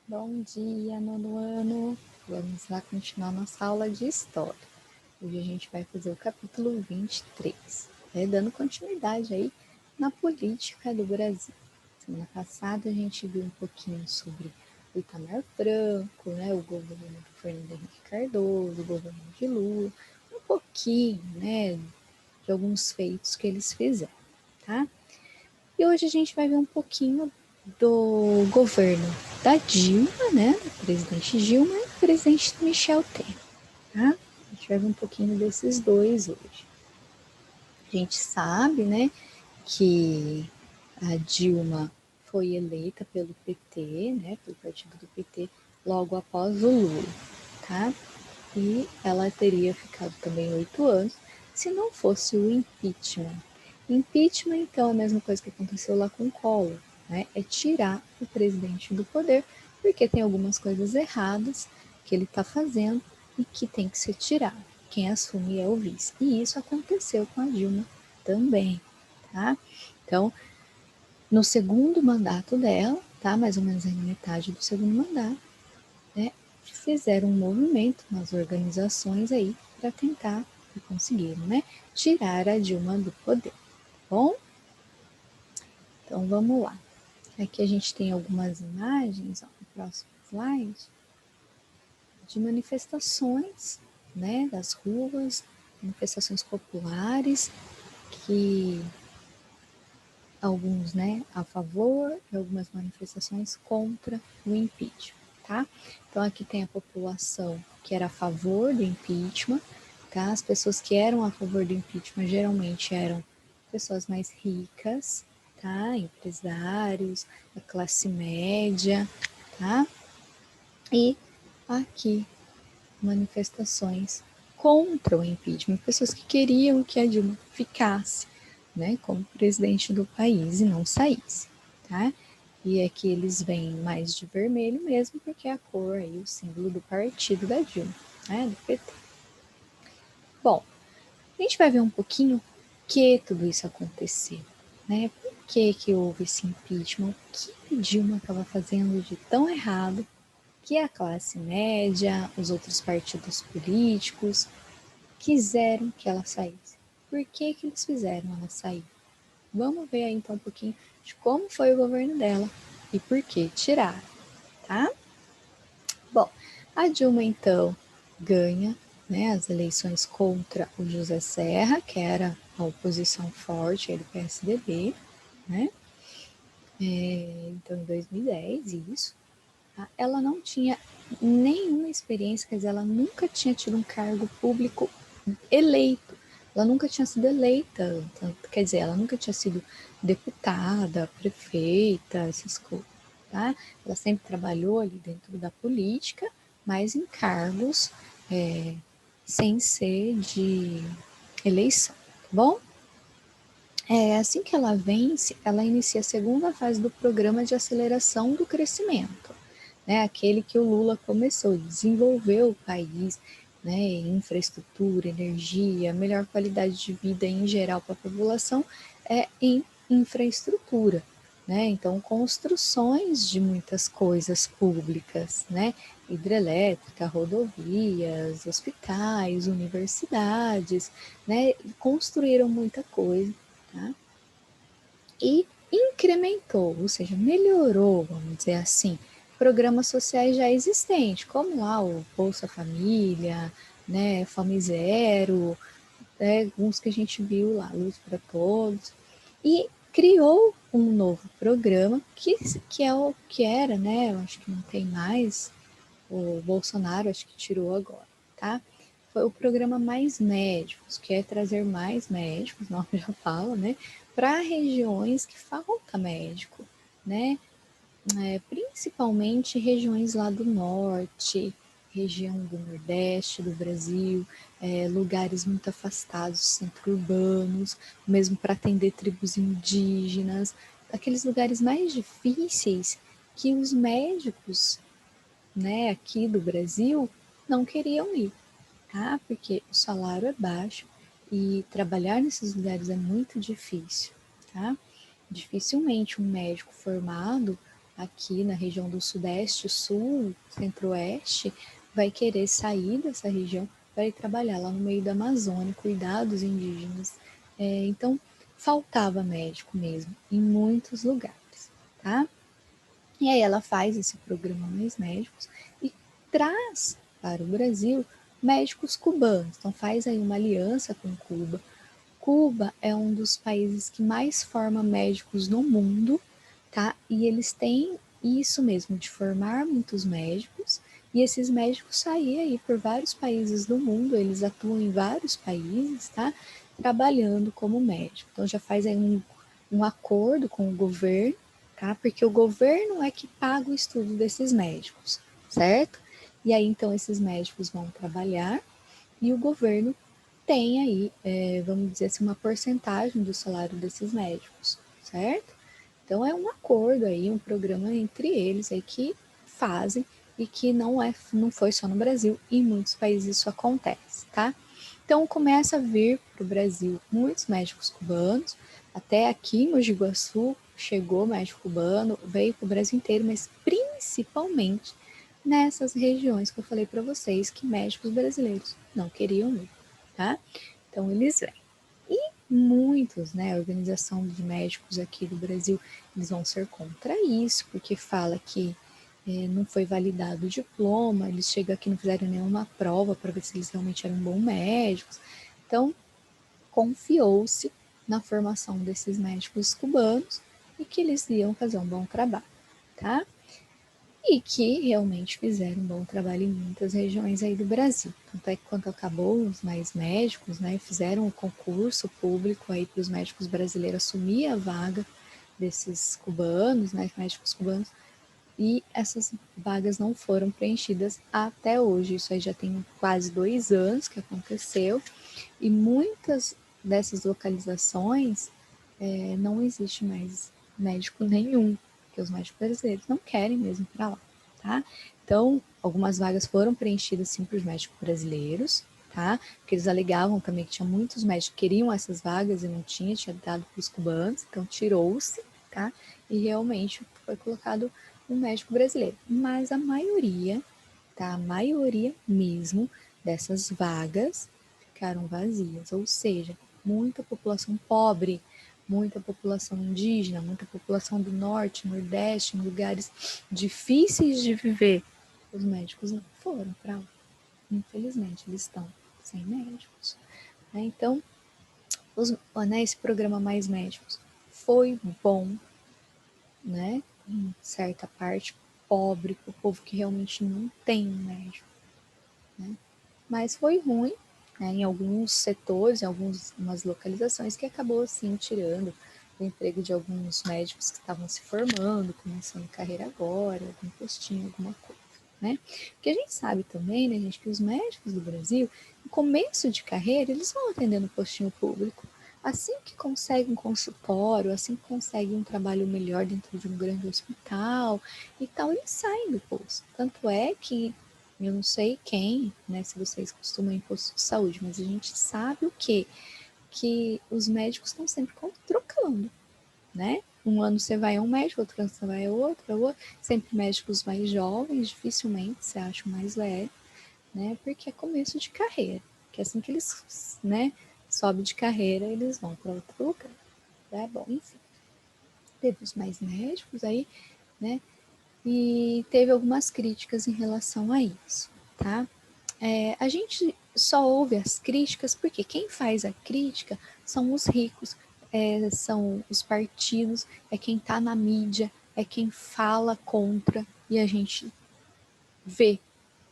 Bom dia, nono ano! Vamos lá continuar nossa aula de História. Hoje a gente vai fazer o capítulo 23, dando continuidade aí na política do Brasil. Semana passada a gente viu um pouquinho sobre o Itamar Franco, o governo do Fernando Henrique Cardoso, o governo de Lula, um pouquinho, de alguns feitos que eles fizeram, tá? E hoje a gente vai ver um pouquinho do governo da Dilma, do presidente Dilma e do presidente Michel Temer, tá? A gente vai ver um pouquinho desses dois hoje. A gente sabe, que a Dilma foi eleita pelo PT, pelo partido do PT, logo após o Lula, tá? E ela teria ficado também 8 anos se não fosse o impeachment. Impeachment, então, é a mesma coisa que aconteceu lá com o Collor, é tirar o presidente do poder, porque tem algumas coisas erradas que ele está fazendo e que tem que ser tirado. Quem assume é o vice. E isso aconteceu com a Dilma também, tá? Então, no segundo mandato dela, tá? Mais ou menos aí na metade do segundo mandato, fizeram um movimento nas organizações aí para tentar e conseguiram, tirar a Dilma do poder. Bom, então vamos lá. Aqui a gente tem algumas imagens, no próximo slide, de manifestações, das ruas, manifestações populares, que alguns, a favor e algumas manifestações contra o impeachment, tá? Então aqui tem a população que era a favor do impeachment, tá? As pessoas que eram a favor do impeachment geralmente eram pessoas mais ricas, tá? Empresários, a classe média, tá? E aqui manifestações contra o impeachment, pessoas que queriam que a Dilma ficasse, como presidente do país e não saísse, tá? E aqui eles vêm mais de vermelho mesmo, porque é a cor aí, o símbolo do partido da Dilma, do PT. Bom, a gente vai ver um pouquinho que tudo isso aconteceu, Por que houve esse impeachment? O que a Dilma estava fazendo de tão errado que a classe média, os outros partidos políticos quiseram que ela saísse? Por que eles fizeram ela sair? Vamos ver aí então um pouquinho de como foi o governo dela e por que tiraram, tá? Bom, a Dilma então ganha, as eleições contra o José Serra, que era a oposição forte do PSDB, então em 2010, isso. Tá? Ela não tinha nenhuma experiência, quer dizer, ela nunca tinha tido um cargo público eleito. Ela nunca tinha sido eleita, quer dizer, ela nunca tinha sido deputada, prefeita, essas coisas, tá? Ela sempre trabalhou ali dentro da política, mas em cargos sem ser de eleição, tá bom? Assim que ela vence, ela inicia a segunda fase do programa de aceleração do crescimento, aquele que o Lula começou, desenvolveu o país, infraestrutura, energia, melhor qualidade de vida em geral para a população, em infraestrutura. Então, construções de muitas coisas públicas, hidrelétrica, rodovias, hospitais, universidades, construíram muita coisa, tá? E incrementou, ou seja, melhorou, vamos dizer assim, programas sociais já existentes, como lá o Bolsa Família, Fome Zero, alguns que a gente viu lá, Luz para Todos, e criou um novo programa que é o que era, eu acho que não tem mais, o Bolsonaro acho que tirou agora, tá? Foi o programa Mais Médicos, que é trazer mais médicos, o nome já fala, para regiões que falta médico, principalmente regiões lá do norte, região do nordeste do Brasil, lugares muito afastados, centro-urbanos, mesmo para atender tribos indígenas, aqueles lugares mais difíceis que os médicos, aqui do Brasil não queriam ir, tá? Porque o salário é baixo e trabalhar nesses lugares é muito difícil, tá? Dificilmente um médico formado aqui na região do Sudeste, Sul, Centro-Oeste, vai querer sair dessa região para ir trabalhar lá no meio da Amazônia, cuidar dos indígenas. Então, faltava médico mesmo, em muitos lugares, tá? E aí ela faz esse programa Mais Médicos e traz para o Brasil médicos cubanos. Então faz aí uma aliança com Cuba. Cuba é um dos países que mais forma médicos no mundo, tá? E eles têm isso mesmo, de formar muitos médicos, e esses médicos saem aí por vários países do mundo, eles atuam em vários países, tá? Trabalhando como médico. Então já faz aí um acordo com o governo, tá? Porque o governo é que paga o estudo desses médicos, certo? E aí então esses médicos vão trabalhar e o governo tem aí, vamos dizer assim, uma porcentagem do salário desses médicos, certo? Então é um acordo aí, um programa entre eles aí que fazem e que não foi só no Brasil, em muitos países isso acontece, tá? Então começa a vir para o Brasil muitos médicos cubanos, até aqui em Mogi Guaçu chegou médico cubano, veio para o Brasil inteiro, mas principalmente nessas regiões que eu falei para vocês que médicos brasileiros não queriam ir, tá? Então eles vêm. E muitos, né, a organização de médicos aqui do Brasil, eles vão ser contra isso, porque fala que não foi validado o diploma, eles chegam aqui e não fizeram nenhuma prova para ver se eles realmente eram bons médicos. Então, confiou-se na formação desses médicos cubanos e que eles iam fazer um bom trabalho, tá? E que realmente fizeram um bom trabalho em muitas regiões aí do Brasil. Tanto é que quando acabou os mais médicos, né, fizeram o concurso público aí para os médicos brasileiros assumir a vaga desses cubanos, né, médicos cubanos, e essas vagas não foram preenchidas até hoje. Isso aí já tem quase 2 anos que aconteceu, e muitas dessas localizações não existe mais médico nenhum, porque os médicos brasileiros não querem mesmo para lá, tá? Então, algumas vagas foram preenchidas sim para os médicos brasileiros, tá? Porque eles alegavam também que tinha muitos médicos que queriam essas vagas e não tinha dado para os cubanos, então tirou-se, tá? E realmente foi colocado um médico brasileiro. Mas a maioria, tá? A maioria mesmo dessas vagas ficaram vazias, ou seja, muita população pobre, muita população indígena, muita população do norte, nordeste, em lugares difíceis de viver. Os médicos não foram para lá. Infelizmente, eles estão sem médicos. Então, esse programa Mais Médicos foi bom, né? Em certa parte, pobre, para o povo que realmente não tem um médico. Né? Mas foi ruim, né, em alguns setores, em algumas localizações, que acabou assim tirando o emprego de alguns médicos que estavam se formando, começando carreira agora, algum postinho, alguma coisa. Né? Porque a gente sabe também, né, gente, que os médicos do Brasil, no começo de carreira, eles vão atendendo postinho público. Assim que conseguem um consultório, assim que conseguem um trabalho melhor dentro de um grande hospital e tal, eles saem do posto. Tanto é que eu não sei quem, né, se vocês costumam ir em posto de saúde, mas a gente sabe o quê? Que os médicos estão sempre trocando, né? Um ano você vai a um médico, outro ano você vai a outro, sempre médicos mais jovens, dificilmente você acha o mais velho, né? Porque é começo de carreira, que assim que eles, né, sobe de carreira, eles vão para outro lugar, né? Bom, enfim, teve os mais médicos aí, né? E teve algumas críticas em relação a isso, tá? A gente só ouve as críticas porque quem faz a crítica são os ricos, são os partidos, é quem está na mídia, é quem fala contra e a gente vê,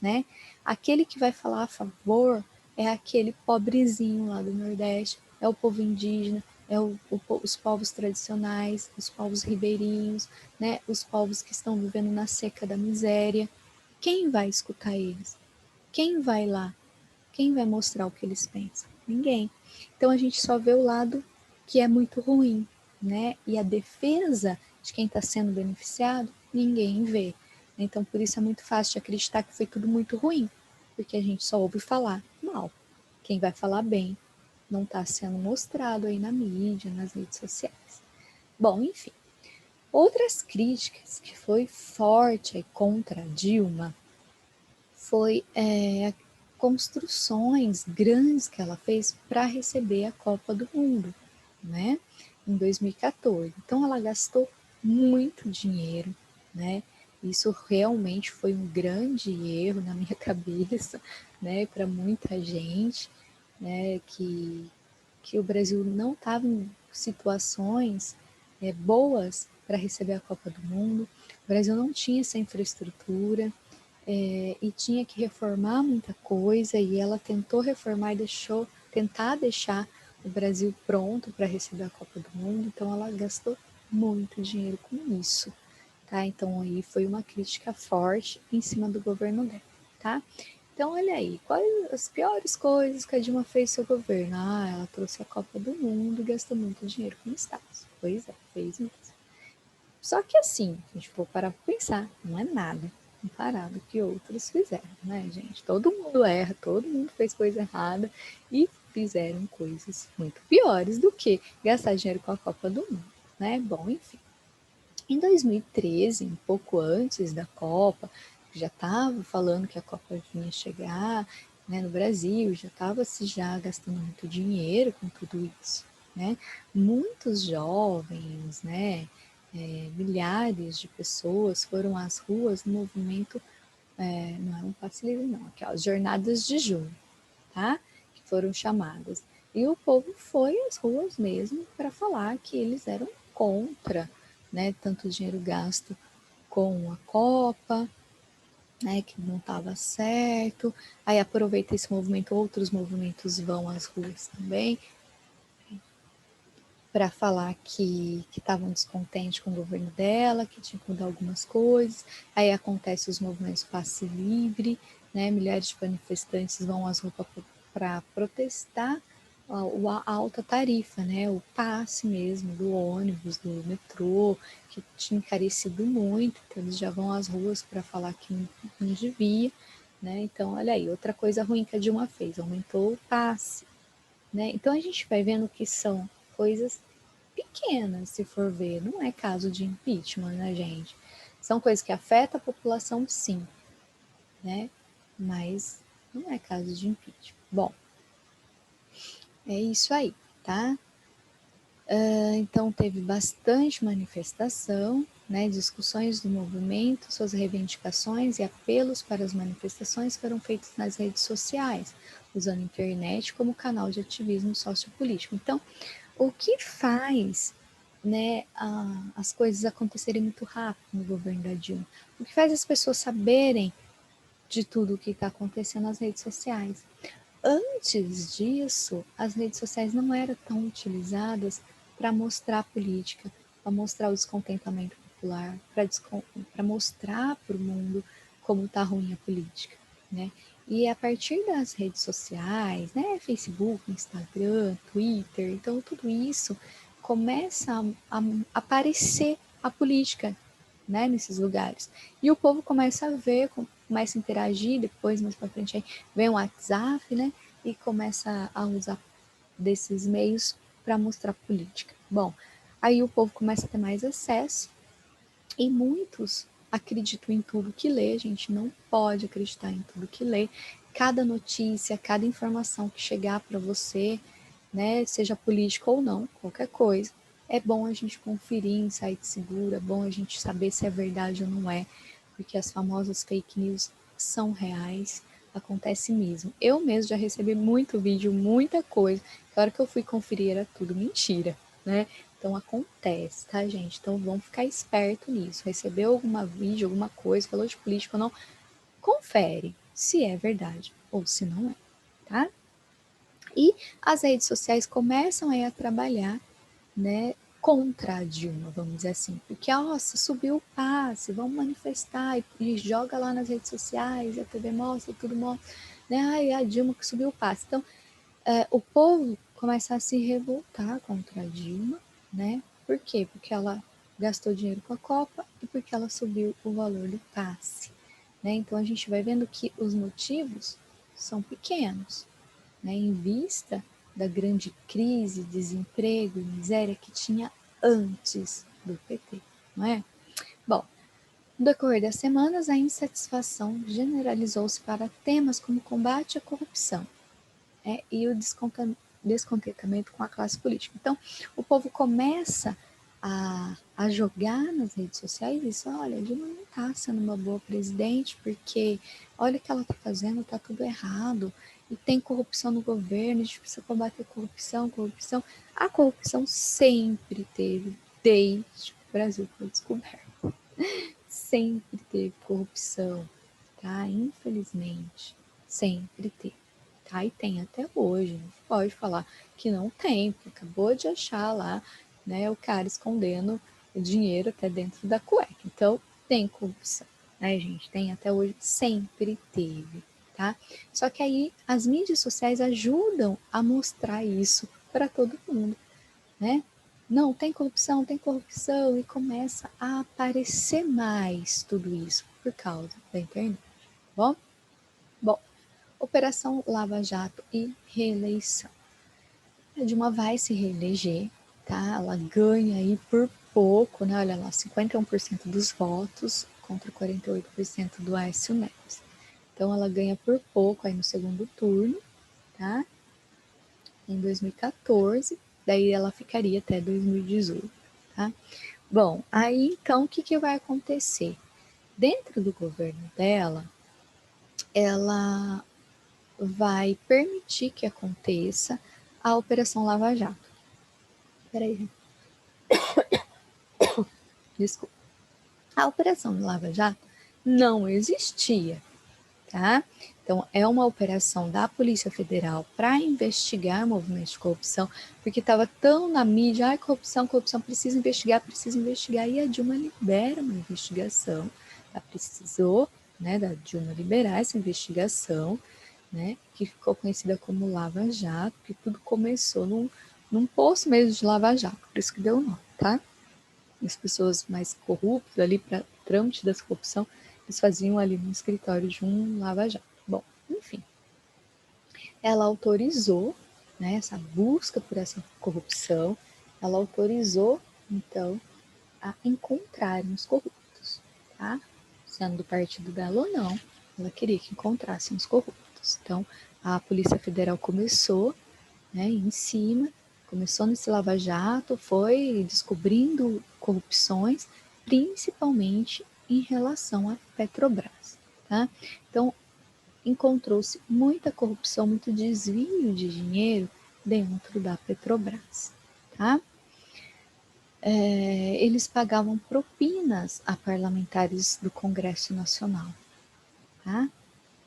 né? Aquele que vai falar a favor é aquele pobrezinho lá do Nordeste, é o povo indígena, os povos tradicionais, os povos ribeirinhos, né? Os povos que estão vivendo na seca da miséria. Quem vai escutar eles? Quem vai lá? Quem vai mostrar o que eles pensam? Ninguém. Então a gente só vê o lado que é muito ruim, né? E a defesa de quem está sendo beneficiado, ninguém vê. Então por isso é muito fácil de acreditar que foi tudo muito ruim, porque a gente só ouve falar mal. Quem vai falar bem não está sendo mostrado aí na mídia, nas redes sociais. Bom, enfim. Outras críticas que foi forte contra a Dilma foi construções grandes que ela fez para receber a Copa do Mundo, né? Em 2014. Então ela gastou muito dinheiro, né? Isso realmente foi um grande erro na minha cabeça, né? Para muita gente, né? Que o Brasil não estava em situações boas para receber a Copa do Mundo. O Brasil não tinha essa infraestrutura, e tinha que reformar muita coisa, e ela tentou reformar e tentar deixar o Brasil pronto para receber a Copa do Mundo, então ela gastou muito dinheiro com isso, tá? Então aí foi uma crítica forte em cima do governo dela, tá? Então olha aí, quais as piores coisas que a Dilma fez no seu governo? Ah, ela trouxe a Copa do Mundo e gastou muito dinheiro com estados. Pois é, fez mesmo. Só que assim, se a gente for parar para pensar, não é nada comparado ao que outros fizeram, né, gente? Todo mundo erra, todo mundo fez coisa errada e fizeram coisas muito piores do que gastar dinheiro com a Copa do Mundo, né? Bom, enfim. Em 2013, um pouco antes da Copa, já estava falando que a Copa vinha chegar, né, no Brasil, já estava se já gastando muito dinheiro com tudo isso, né? Muitos jovens, né, milhares de pessoas foram às ruas no movimento, não era um passe livre não, aquelas jornadas de junho, tá? Que foram chamadas. E o povo foi às ruas mesmo para falar que eles eram contra, né, tanto dinheiro gasto com a Copa, né, que não estava certo. Aí aproveita esse movimento, outros movimentos vão às ruas também para falar que estavam descontentes com o governo dela, que tinha que mudar algumas coisas. Aí acontece os movimentos passe livre, né? Milhares de manifestantes vão às ruas para protestar a alta tarifa, né? O passe mesmo do ônibus, do metrô, que tinha encarecido muito, então eles já vão às ruas para falar que não devia, né? Então, olha aí, outra coisa ruim que a Dilma fez, aumentou o passe, né? Então a gente vai vendo que são coisas pequenas, se for ver, não é caso de impeachment, né, gente? São coisas que afetam a população, sim, né? Mas não é caso de impeachment. Bom, é isso aí, tá? Então teve bastante manifestação, né, discussões do movimento, suas reivindicações e apelos para as manifestações foram feitos nas redes sociais, usando a internet como canal de ativismo sociopolítico. Então, o que faz, né, as coisas acontecerem muito rápido no governo da Dilma? O que faz as pessoas saberem de tudo o que está acontecendo nas redes sociais? Antes disso, as redes sociais não eram tão utilizadas para mostrar a política, para mostrar o descontentamento popular, para mostrar para o mundo como está ruim a política, né? E a partir das redes sociais, né, Facebook, Instagram, Twitter, então tudo isso começa a aparecer a política, né, nesses lugares. E o povo começa a ver, começa a interagir, depois, mais para frente, aí, vem o WhatsApp, né, e começa a usar desses meios para mostrar política. Bom, aí o povo começa a ter mais acesso e muitos acreditam em tudo que lê, a gente não pode acreditar em tudo que lê. Cada notícia, cada informação que chegar para você, né, seja política ou não, qualquer coisa, é bom a gente conferir em site seguro, é bom a gente saber se é verdade ou não é, porque as famosas fake news são reais, acontece mesmo. Eu mesmo já recebi muito vídeo, muita coisa, que a hora que eu fui conferir era tudo mentira, né? Então acontece, tá, gente? Então vamos ficar esperto nisso. Recebeu alguma vídeo, alguma coisa, falou de política ou não, confere se é verdade ou se não é, tá? E as redes sociais começam aí a trabalhar, né, contra a Dilma, vamos dizer assim, porque, nossa, subiu o passe, vamos manifestar, e joga lá nas redes sociais, a TV mostra, tudo mostra, né, ai, a Dilma que subiu o passe. Então, o povo começa a se revoltar contra a Dilma, né, por quê? Porque ela gastou dinheiro com a Copa e porque ela subiu o valor do passe, né, então a gente vai vendo que os motivos são pequenos, né, em vista da grande crise, desemprego e miséria que tinha antes do PT. não é? Bom, no decorrer das semanas, a insatisfação generalizou-se para temas como combate à corrupção, e o descontentamento com a classe política. Então, o povo começa a jogar nas redes sociais isso, olha, a Dilma não está sendo uma boa presidente, porque olha o que ela está fazendo, está tudo errado, e tem corrupção no governo, a gente precisa combater a corrupção. A corrupção sempre teve, desde que o Brasil foi descoberto. Sempre teve corrupção, tá? Infelizmente, sempre teve. Tá? E tem até hoje, não pode falar que não tem, porque acabou de achar lá, né, o cara escondendo o dinheiro até dentro da cueca. Então, tem corrupção, né, gente? Tem até hoje, sempre teve, tá? Só que aí as mídias sociais ajudam a mostrar isso para todo mundo, né? Não, tem corrupção, e começa a aparecer mais tudo isso por causa da internet, bom? Bom, Operação Lava Jato e reeleição. A Dilma vai se reeleger, tá? Ela ganha aí por pouco, né? Olha lá, 51% dos votos contra 48% do Aécio Neves. Então ela ganha por pouco aí no segundo turno, tá? Em 2014, daí ela ficaria até 2018, tá? Bom, aí então o que vai acontecer? Dentro do governo dela, ela vai permitir que aconteça a Operação Lava Jato. Peraí, desculpa. A Operação Lava Jato não existia, tá? Então, é uma operação da Polícia Federal para investigar movimentos de corrupção, porque estava tão na mídia, corrupção, precisa investigar, e a Dilma libera uma investigação, ela precisou, né, da Dilma liberar essa investigação, né, que ficou conhecida como Lava Jato, que tudo começou num poço mesmo de Lava Jato, por isso que deu o nome, tá? As pessoas mais corruptas ali para trâmite dessa corrupção, eles faziam ali no escritório de um Lava Jato. Bom, enfim, ela autorizou, né, essa busca por essa corrupção, ela autorizou, então, a encontrarem os corruptos, tá? Sendo do partido dela ou não, ela queria que encontrassem os corruptos. Então, a Polícia Federal começou, né, em cima, começou nesse Lava Jato, foi descobrindo corrupções, principalmente em relação à Petrobras, tá? Então, encontrou-se muita corrupção, muito desvio de dinheiro dentro da Petrobras, tá? Eles pagavam propinas a parlamentares do Congresso Nacional, tá?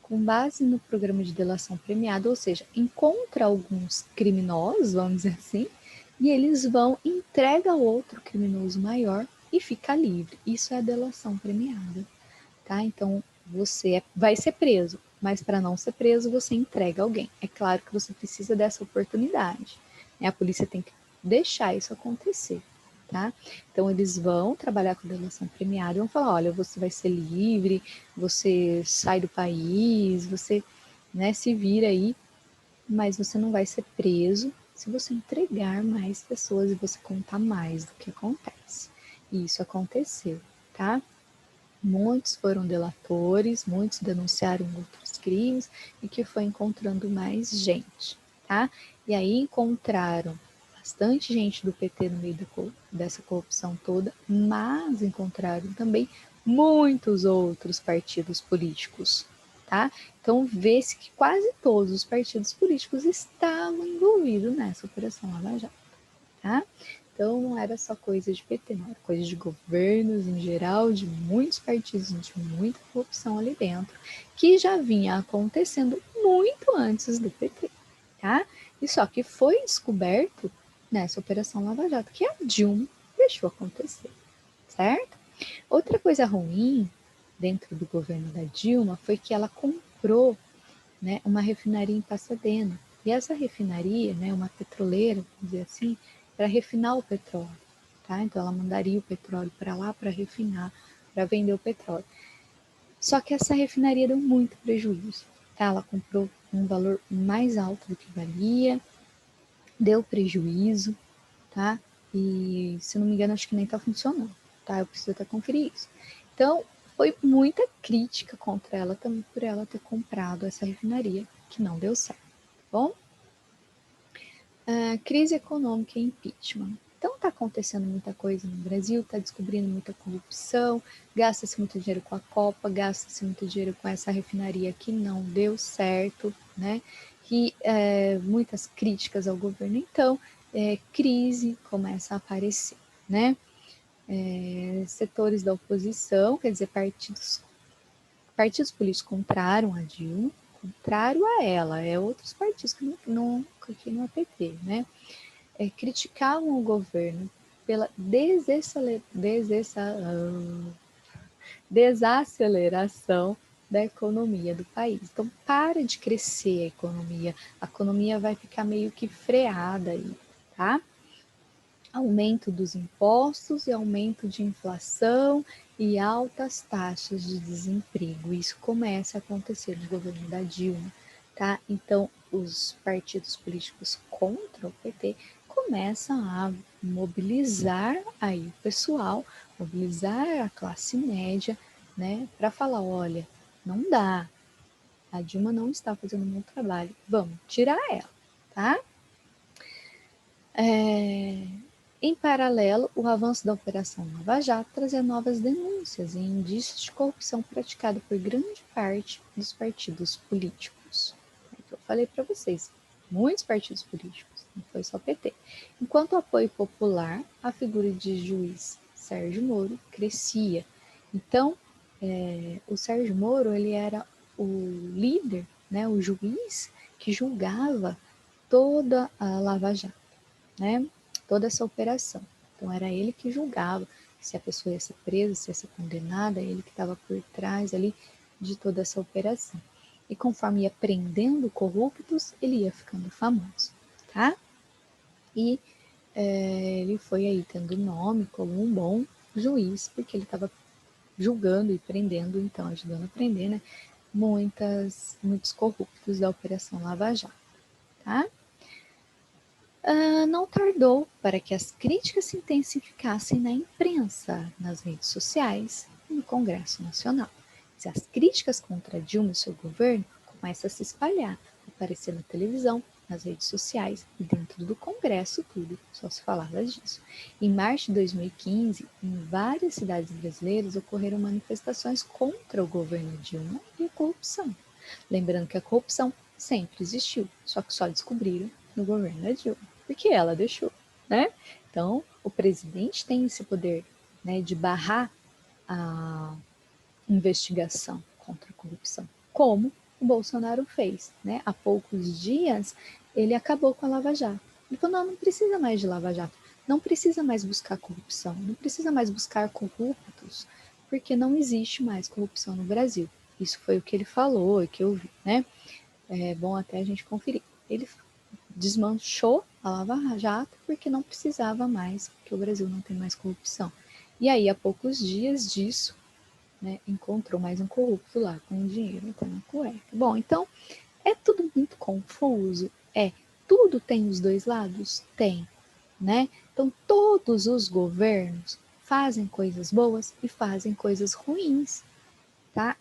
Com base no programa de delação premiada, ou seja, encontra alguns criminosos, vamos dizer assim, e eles vão, entrega ao outro criminoso maior e fica livre. Isso é a delação premiada, tá? Então, você vai ser preso, mas para não ser preso, você entrega alguém. É claro que você precisa dessa oportunidade, né? A polícia tem que deixar isso acontecer, tá? Então, eles vão trabalhar com delação premiada e vão falar, olha, você vai ser livre, você sai do país, você, né, se vira aí, mas você não vai ser preso se você entregar mais pessoas e você contar mais do que acontece. E isso aconteceu, tá? Muitos foram delatores, muitos denunciaram outros crimes e que foi encontrando mais gente, tá? E aí encontraram bastante gente do PT no meio dessa corrupção toda, mas encontraram também muitos outros partidos políticos, tá? Então vê-se que quase todos os partidos políticos estavam envolvidos nessa Operação Lava Jato, tá? Então não era só coisa de PT, não, era coisa de governos em geral, de muitos partidos, de muita corrupção ali dentro, que já vinha acontecendo muito antes do PT, tá? E só que foi descoberto nessa Operação Lava Jato, que a Dilma deixou acontecer, certo? Outra coisa ruim dentro do governo da Dilma foi que ela comprou, né, uma refinaria em Pasadena. E essa refinaria, né, uma petroleira, vamos dizer assim, para refinar o petróleo, tá? Então ela mandaria o petróleo para lá para refinar, para vender o petróleo. Só que essa refinaria deu muito prejuízo, tá? Ela comprou um valor mais alto do que valia, deu prejuízo, tá? E se não me engano, acho que nem está funcionando, tá? Eu preciso até conferir isso. Então, foi muita crítica contra ela também por ela ter comprado essa refinaria, que não deu certo, tá bom? Crise econômica e impeachment. Então está acontecendo muita coisa no Brasil, está descobrindo muita corrupção, gasta-se muito dinheiro com a Copa, gasta-se muito dinheiro com essa refinaria que não deu certo, né? E muitas críticas ao governo. Então, crise começa a aparecer, né? Setores da oposição, quer dizer, partidos políticos contrário a Dilma, contrário a ela, outros partidos que não é PT, né? Criticavam o governo pela desaceleração da economia do país. Então, para de crescer a economia vai ficar meio que freada aí, tá? Aumento dos impostos e aumento de inflação e altas taxas de desemprego. Isso começa a acontecer no governo da Dilma, tá? Então, os partidos políticos contra o PT começam a mobilizar aí o pessoal, mobilizar a classe média, né, para falar, olha, não dá, a Dilma não está fazendo um bom trabalho, vamos tirar ela, tá? Em paralelo, o avanço da Operação Lava Jato trazia novas denúncias e indícios de corrupção praticada por grande parte dos partidos políticos. É que eu falei para vocês, muitos partidos políticos, não foi só PT. Enquanto o apoio popular, a figura de juiz Sérgio Moro crescia. Então, o Sérgio Moro ele era o líder, né, o juiz que julgava toda a Lava Jato, né? Toda essa operação. Então era ele que julgava se a pessoa ia ser presa, se ia ser condenada, ele que estava por trás ali de toda essa operação. E conforme ia prendendo corruptos, ele ia ficando famoso, tá? E ele foi aí tendo nome como um bom juiz, porque ele estava julgando e prendendo, então ajudando a prender, né? Muitos corruptos da Operação Lava Jato, tá? Não tardou para que as críticas se intensificassem na imprensa, nas redes sociais e no Congresso Nacional. Se as críticas contra Dilma e seu governo começam a se espalhar, aparecer na televisão, nas redes sociais e dentro do Congresso, tudo, só se falava disso. Em março de 2015, em várias cidades brasileiras ocorreram manifestações contra o governo Dilma e a corrupção. Lembrando que a corrupção sempre existiu, só que só descobriram no governo da Dilma, porque ela deixou, né? Então, o presidente tem esse poder, né, de barrar a investigação contra a corrupção, como o Bolsonaro fez, né? Há poucos dias, ele acabou com a Lava Jato. Ele falou, não precisa mais de Lava Jato, não precisa mais buscar corrupção, não precisa mais buscar corruptos, porque não existe mais corrupção no Brasil. Isso foi o que ele falou e que eu vi, né? É bom até a gente conferir. Ele desmanchou a Lava Jato porque não precisava mais, porque o Brasil não tem mais corrupção. E aí, há poucos dias disso, né, encontrou mais um corrupto lá com dinheiro até na cueca. Bom, então é tudo muito confuso. Tudo tem os dois lados? Tem, né? Então todos os governos fazem coisas boas e fazem coisas ruins, tá?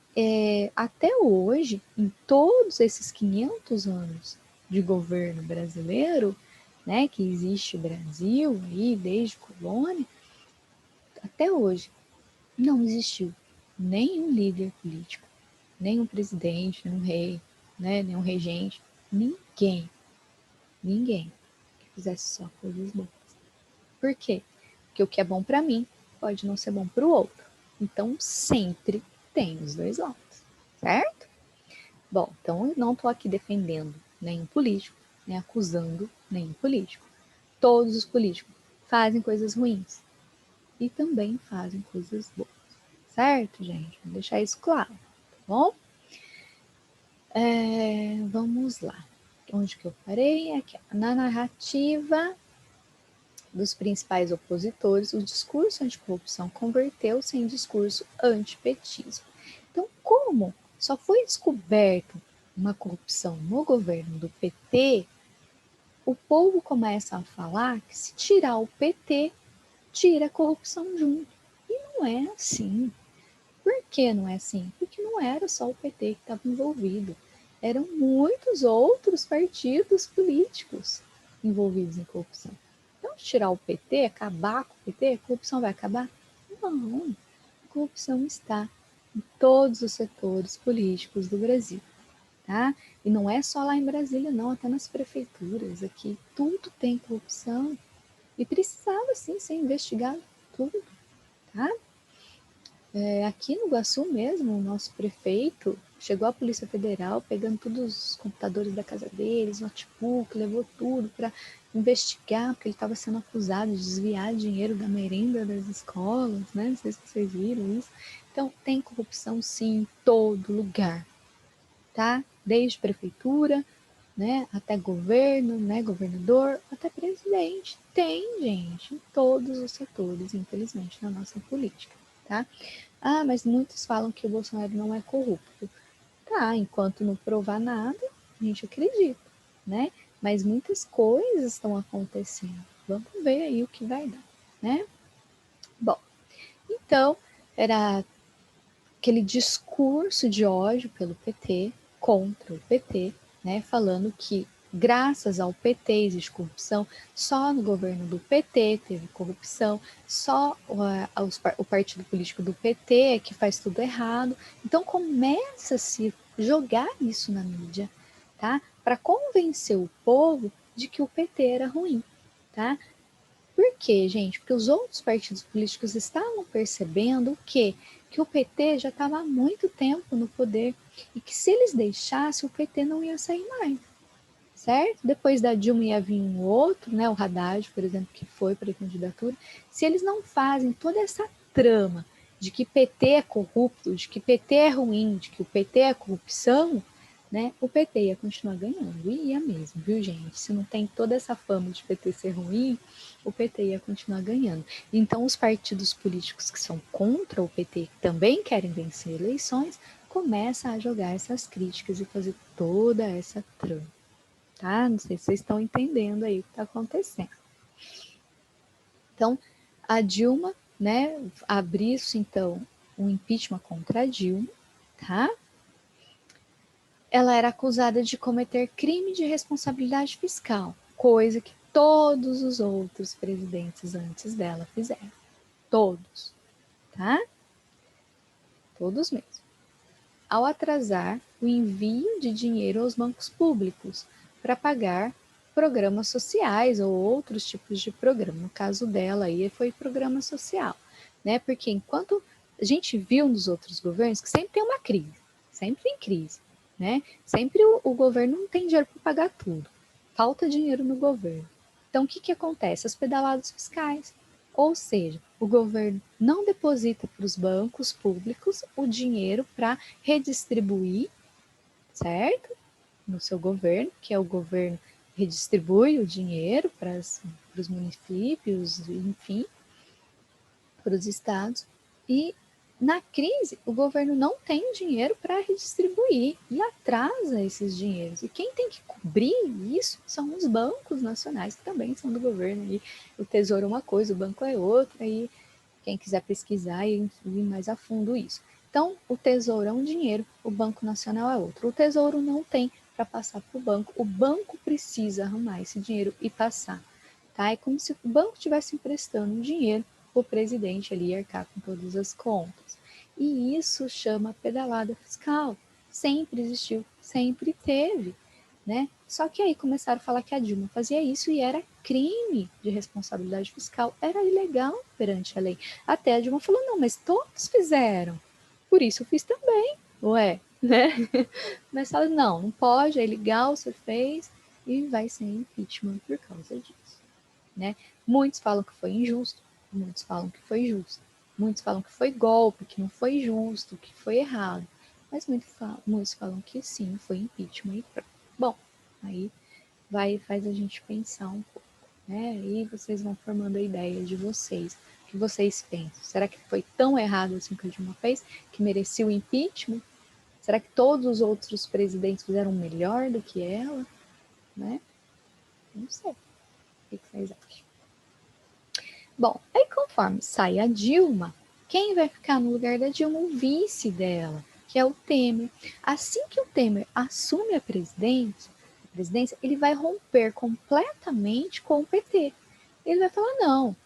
Até hoje, em todos esses 500 anos de governo brasileiro, né, que existe o Brasil aí desde colônia, até hoje não existiu nenhum líder político, nenhum presidente, nenhum rei, né, nenhum regente, ninguém que fizesse só coisas boas. Por quê? Porque o que é bom para mim pode não ser bom para o outro. Então sempre tem os dois lados, certo? Bom, então eu não estou aqui defendendo nenhum político, nem acusando nenhum político. Todos os políticos fazem coisas ruins e também fazem coisas boas, certo, gente? Vou deixar isso claro, tá bom? Vamos lá. Onde que eu parei? Aqui, na narrativa dos principais opositores, o discurso anticorrupção converteu-se em discurso antipetismo. Então, como só foi descoberto uma corrupção no governo do PT, o povo começa a falar que se tirar o PT, tira a corrupção junto. E não é assim. Por que não é assim? Porque não era só o PT que estava envolvido. Eram muitos outros partidos políticos envolvidos em corrupção. Então, tirar o PT, acabar com o PT, a corrupção vai acabar? Não. A corrupção está em todos os setores políticos do Brasil. Tá? E não é só lá em Brasília, não, até nas prefeituras aqui. Tudo tem corrupção. E precisava, sim, ser investigado tudo. Tá? Aqui no Iguaçu mesmo, o nosso prefeito chegou a Polícia Federal pegando todos os computadores da casa deles, notebook, levou tudo para investigar, porque ele estava sendo acusado de desviar dinheiro da merenda das escolas, né? Não sei se vocês viram isso. Então, tem corrupção sim em todo lugar, tá? Desde prefeitura, né, até governo, né, governador, até presidente. Tem gente em todos os setores, infelizmente, na nossa política, tá? Ah, mas muitos falam que o Bolsonaro não é corrupto. Tá, enquanto não provar nada, a gente acredita, né? Mas muitas coisas estão acontecendo. Vamos ver aí o que vai dar, né? Bom, então era aquele discurso de ódio pelo PT, contra o PT, né? Falando que graças ao PT existe corrupção, só no governo do PT teve corrupção, só o partido político do PT é que faz tudo errado. Então começa a se jogar isso na mídia, tá? Para convencer o povo de que o PT era ruim, tá? Por quê, gente? Porque os outros partidos políticos estavam percebendo o quê? Que o PT já estava há muito tempo no poder e que se eles deixassem, o PT não ia sair mais, certo? Depois da Dilma ia vir um outro, né, o Haddad, por exemplo, que foi para a candidatura. Se eles não fazem toda essa trama de que PT é corrupto, de que PT é ruim, de que o PT é corrupção, né, o PT ia continuar ganhando, e ia mesmo, viu, gente? Se não tem toda essa fama de PT ser ruim, o PT ia continuar ganhando. Então, os partidos políticos que são contra o PT, que também querem vencer eleições, começam a jogar essas críticas e fazer toda essa trama, tá? Não sei se vocês estão entendendo aí o que está acontecendo. Então, a Dilma, né, abriu-se então um impeachment contra a Dilma, tá? Ela era acusada de cometer crime de responsabilidade fiscal, coisa que todos os outros presidentes antes dela fizeram. Todos, tá? Todos mesmo. Ao atrasar o envio de dinheiro aos bancos públicos para pagar programas sociais ou outros tipos de programa. No caso dela aí foi programa social, né? Porque enquanto a gente viu nos outros governos que sempre tem uma crise, sempre tem crise, né? Sempre o governo não tem dinheiro para pagar tudo. Falta dinheiro no governo. Então o que que acontece? As pedaladas fiscais. Ou seja, o governo não deposita para os bancos públicos o dinheiro para redistribuir, certo? No seu governo, que é o governo redistribui o dinheiro para os municípios, enfim, para os estados. E na crise, o governo não tem dinheiro para redistribuir e atrasa esses dinheiros. E quem tem que cobrir isso são os bancos nacionais, que também são do governo. E o Tesouro é uma coisa, o banco é outra, e quem quiser pesquisar e ir mais a fundo isso. Então, o Tesouro é um dinheiro, o Banco Nacional é outro. O Tesouro não tem para passar para o banco precisa arrumar esse dinheiro e passar. Tá? É como se o banco estivesse emprestando um dinheiro para o presidente ali arcar com todas as contas. E isso chama pedalada fiscal. Sempre existiu, sempre teve. Né? Só que aí começaram a falar que a Dilma fazia isso e era crime de responsabilidade fiscal, era ilegal perante a lei. Até a Dilma falou: não, mas todos fizeram, por isso eu fiz também. Ué, né? Mas fala: não, não pode, é ilegal, você fez e vai ser impeachment por causa disso. Né? Muitos falam que foi injusto, muitos falam que foi justo, muitos falam que foi golpe, que não foi justo, que foi errado. Mas muitos falam que sim, foi impeachment e pronto. Bom, aí faz a gente pensar um pouco, né? E vocês vão formando a ideia de vocês. O que vocês pensam? Será que foi tão errado assim que a Dilma fez, que merecia o impeachment? Será que todos os outros presidentes fizeram melhor do que ela? Né? Não sei. O que vocês acham? Bom, aí conforme sai a Dilma, Quem vai ficar no lugar da Dilma? O vice dela, que é o Temer. Assim que o Temer assume a presidência, ele vai romper completamente com o PT. Ele vai falar, não,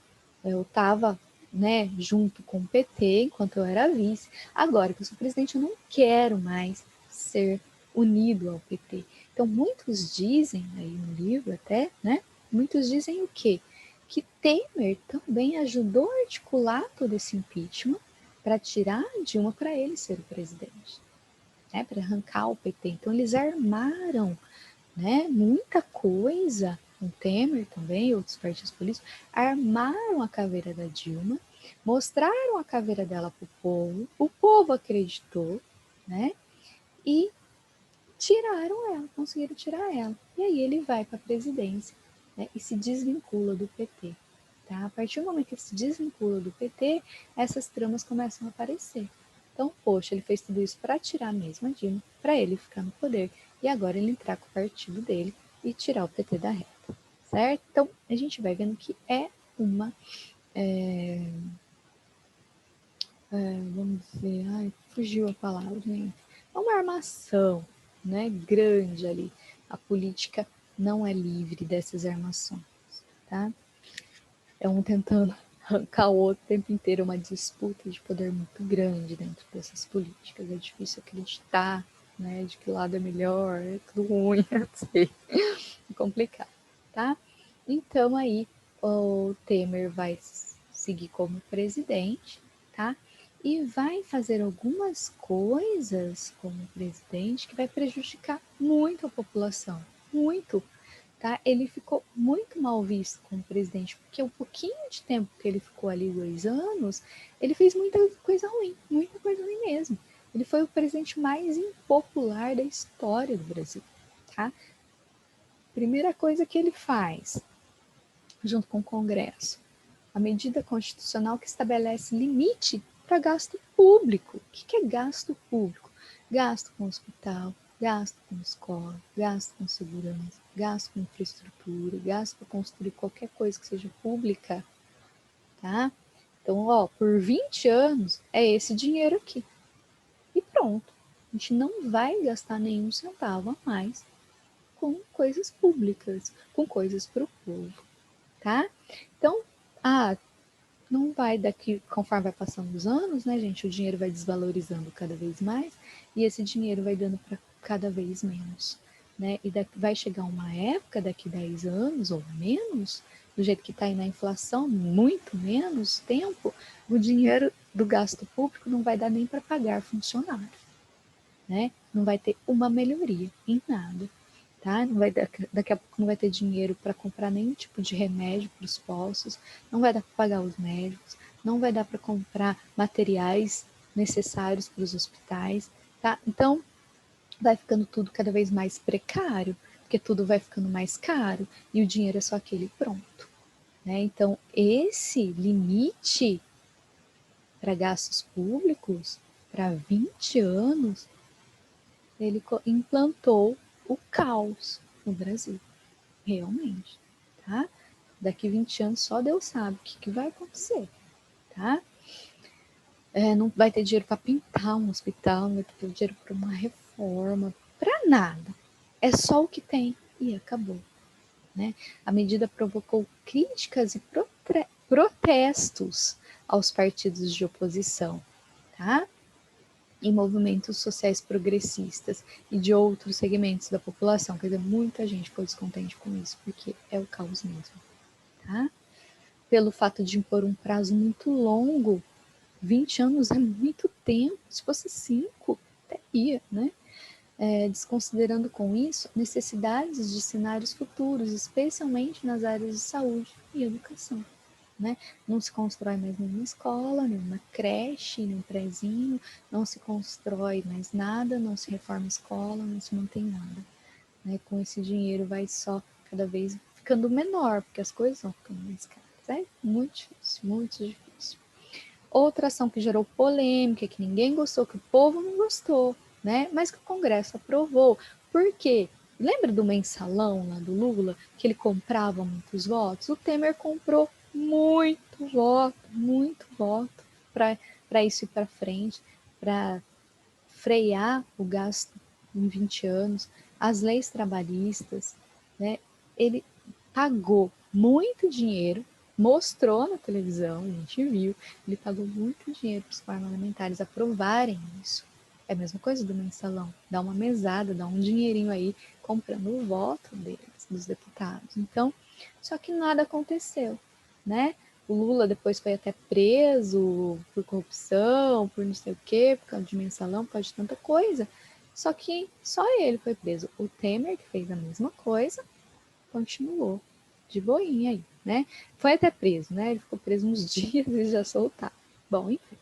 eu estava, né, junto com o PT enquanto eu era vice. Agora que eu sou presidente, eu não quero mais ser unido ao PT. Então, muitos dizem, aí no livro até, né, muitos dizem o quê? Que Temer também ajudou a articular todo esse impeachment para tirar Dilma para ele ser o presidente, né, para arrancar o PT. Então, eles armaram, né, muita coisa, o Temer também, outros partidos políticos, armaram a caveira da Dilma, mostraram a caveira dela para o povo acreditou, né, e tiraram ela, conseguiram tirar ela. E aí ele vai para a presidência, né, e se desvincula do PT. Tá? A partir do momento que ele se desvincula do PT, essas tramas começam a aparecer. Então, poxa, ele fez tudo isso para tirar mesmo a Dilma, para ele ficar no poder, e agora ele entrar com o partido dele e tirar o PT da reta, certo? Então, a gente vai vendo que é uma, vamos dizer, ai, fugiu a palavra, gente, é uma armação, né, grande ali. A política não é livre dessas armações, tá? É um tentando arrancar o outro o tempo inteiro, uma disputa de poder muito grande dentro dessas políticas. É difícil acreditar, né, de que lado é melhor, é tudo ruim, sei. É complicado, tá? Então aí o Temer vai seguir como presidente, tá? E vai fazer algumas coisas como presidente que vai prejudicar muito a população, muito, tá? Ele ficou muito mal visto como presidente, porque o pouquinho de tempo que ele ficou ali, 2 anos, ele fez muita coisa ruim mesmo. Ele foi o presidente mais impopular da história do Brasil, tá? Primeira coisa que ele faz, junto com o Congresso, a medida constitucional que estabelece limite para gasto público. O que é gasto público? Gasto com hospital, gasto com escola, gasto com segurança, gasto com infraestrutura, gasto para construir qualquer coisa que seja pública, tá? Então, ó, por 20 anos é esse dinheiro aqui. E pronto. A gente não vai gastar nenhum centavo a mais com coisas públicas, com coisas para o povo, tá? Então, não vai daqui, conforme vai passando os anos, né, gente, o dinheiro vai desvalorizando cada vez mais e esse dinheiro vai dando para cada vez menos, né? E vai chegar uma época, daqui 10 anos ou menos, do jeito que está aí na inflação, muito menos tempo, o dinheiro do gasto público não vai dar nem para pagar funcionário, né? Não vai ter uma melhoria em nada, tá? Não vai, daqui a pouco não vai ter dinheiro para comprar nenhum tipo de remédio para os postos, não vai dar para pagar os médicos, não vai dar para comprar materiais necessários para os hospitais, tá? Então, vai ficando tudo cada vez mais precário, porque tudo vai ficando mais caro e o dinheiro é só aquele pronto, né? Então, esse limite para gastos públicos para 20 anos, ele implantou o caos no Brasil, realmente, tá? Daqui 20 anos só Deus sabe o que vai acontecer, tá? Não vai ter dinheiro para pintar um hospital, não vai ter dinheiro para uma reforma, para nada. É só o que tem e acabou, né? A medida provocou críticas e protestos aos partidos de oposição, tá? E movimentos sociais progressistas e de outros segmentos da população. Quer dizer, muita gente ficou descontente com isso, porque é o caos mesmo, tá? Pelo fato de impor um prazo muito longo, 20 anos é muito tempo, se fosse 5, até ia, né? Desconsiderando com isso necessidades de cenários futuros, especialmente nas áreas de saúde e educação. Né? Não se constrói mais nenhuma escola, nenhuma creche, nenhum prézinho, não se constrói mais nada, não se reforma escola, não se mantém nada. Né? Com esse dinheiro vai só cada vez ficando menor, porque as coisas vão ficando mais caras. É muito difícil, muito difícil. Outra ação que gerou polêmica, que ninguém gostou, que o povo não gostou, né? Mas que o Congresso aprovou. Por quê? Lembra do mensalão lá do Lula, que ele comprava muitos votos? O Temer comprou muito voto, muito voto, para isso ir para frente, para frear o gasto em 20 anos, as leis trabalhistas, né? Ele pagou muito dinheiro, mostrou na televisão, a gente viu, ele pagou muito dinheiro para os parlamentares aprovarem isso. É a mesma coisa do mensalão, dá uma mesada, dá um dinheirinho aí comprando o voto deles, dos deputados. Então, só que nada aconteceu, né? O Lula depois foi até preso por corrupção, por não sei o quê, por causa de mensalão, por causa de tanta coisa. Só que só ele foi preso. O Temer, que fez a mesma coisa, continuou de boinha aí, né? Foi até preso, né? Ele ficou preso uns dias e já soltaram. Bom, enfim.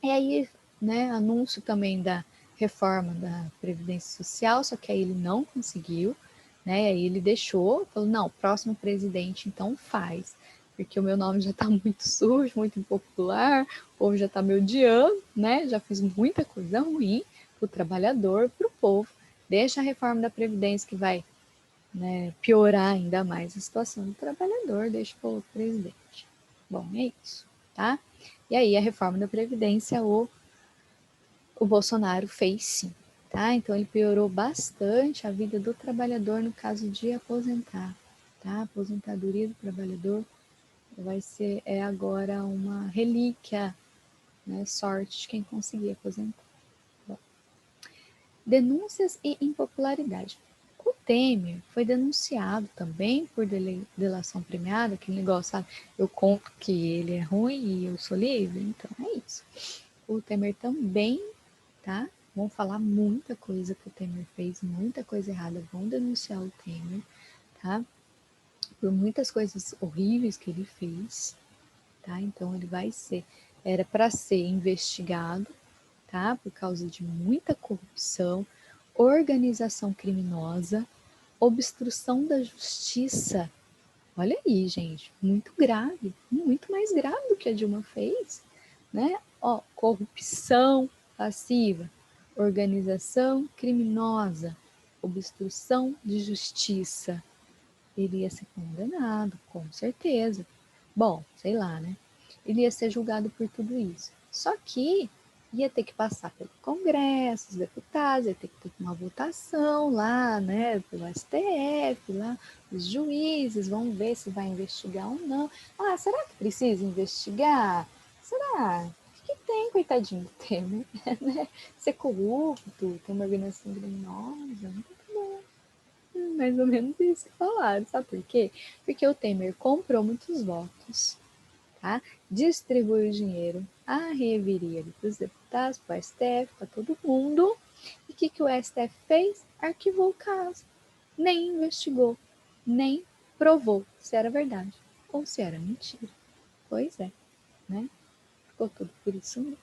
E aí, né, anúncio também da reforma da Previdência Social, só que aí ele não conseguiu, né? Aí ele deixou, falou, não, próximo presidente então faz, porque o meu nome já está muito sujo, muito impopular, o povo já está me odiando, né? Já fiz muita coisa ruim para o trabalhador, para o povo. Deixa a reforma da Previdência que vai, né, piorar ainda mais a situação do trabalhador, deixa para o presidente. Bom, é isso, tá? E aí a reforma da Previdência, o Bolsonaro fez sim, tá? Então ele piorou bastante a vida do trabalhador no caso de aposentar, tá? A aposentadoria do trabalhador vai ser agora uma relíquia, né? Sorte de quem conseguir aposentar. Bom, denúncias e impopularidade. O Temer foi denunciado também por delação premiada, aquele negócio, sabe? Eu conto que ele é ruim e eu sou livre, então é isso. O Temer também, tá? Vão falar muita coisa que o Temer fez, muita coisa errada, vão denunciar o Temer, tá? Por muitas coisas horríveis que ele fez, tá? Então ele vai ser, era para ser investigado, tá? Por causa de muita corrupção, organização criminosa, obstrução da justiça. Olha aí, gente, muito grave, muito mais grave do que a Dilma fez, né? Ó, corrupção passiva, organização criminosa, obstrução de justiça. Ele ia ser condenado, com certeza. Bom, sei lá, né? Ele ia ser julgado por tudo isso. Só que ia ter que passar pelo Congresso, os deputados, ia ter que ter uma votação lá, né, pelo STF, lá, os juízes vão ver se vai investigar ou não. Ah, será que precisa investigar? Será? O que tem, coitadinho do Temer, né? Ser corrupto, ter uma organização criminosa, não tem problema. Mais ou menos isso que falaram, sabe por quê? Porque o Temer comprou muitos votos, tá? Distribuiu dinheiro, a reveria para os deputados, para o STF, para todo mundo. E o que o STF fez? Arquivou o caso. Nem investigou, nem provou se era verdade ou se era mentira. Pois é, né? Ficou tudo por isso mesmo.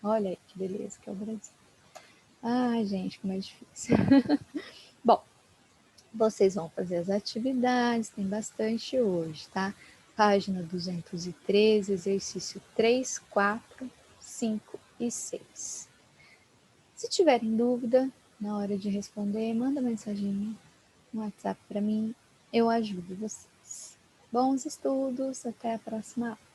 Olha aí que beleza que é o Brasil. Ai, gente, como é difícil. Bom, vocês vão fazer as atividades, tem bastante hoje, tá? Página 213, exercício 3, 4, 5 e 6. Se tiverem dúvida na hora de responder, manda mensagem no WhatsApp para mim, eu ajudo vocês. Bons estudos, até a próxima aula.